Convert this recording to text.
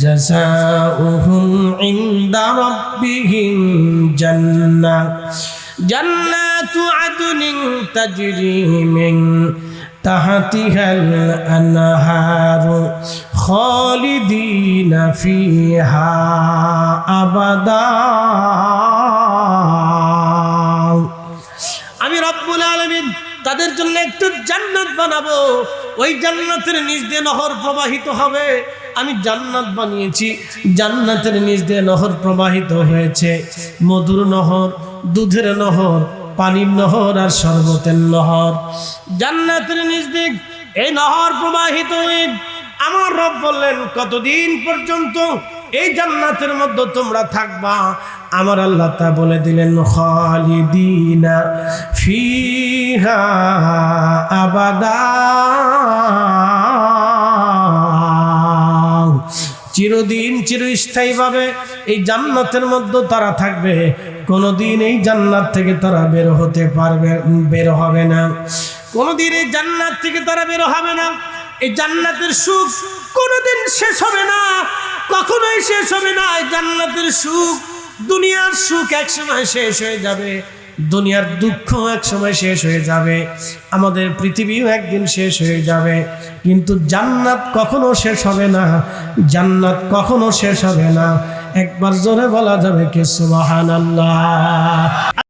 জাযাউহুম ইনদা রাব্বিহিম জান্নাতু আদনিন তাজরি মিন তাহতিহাল আনহারু খালিদিনা ফিহা আবাদা। আমি রব্বুল আলামিন তাদের জন্য একটু জান্নাত বানাবো, ওই জান্নাতের নিচ দিয়ে নহর প্রবাহিত হবে। আমি জান্নাত বানিয়েছি, জান্নাতের নিচ দিয়ে নহর প্রবাহিত হয়েছে, মধুর নহর, দুধের নহর, পানির নহর আর শরবতের নহর। জান্নাতের নিচ দিয়ে এই নহর প্রবাহিত হয়ে আমার রব বললেন কতদিন পর্যন্ত এই জান্নাতের মধ্যে তোমরা থাকবা? আমার আল্লাহ তা বলে দিলেন খালিদিনা ফিহা আবাদা, চিরদিন চিরস্থায়ীভাবে এই জান্নাতের মধ্যে তারা থাকবে। কোনোদিন এই জান্নাত থেকে তারা বের হবে না। কোনোদিন এই জান্নাত থেকে তারা বের হবে না। এই জান্নাতের সুখ কোনোদিন শেষ হবে না, কখনোই শেষ হবে না। এই জান্নাতের সুখ, দুনিয়ার সুখ একসময় শেষ হয়ে যাবে, দুনিয়ার দুঃখ একসময় শেষ হয়ে যাবে, আমাদের পৃথিবীও একদিন শেষ হয়ে যাবে, কিন্তু জান্নাত কখনো শেষ হবে না, জান্নাত কখনো শেষ হবে না। একবার জোরে বলা যাবে কি সুবহানাল্লাহ।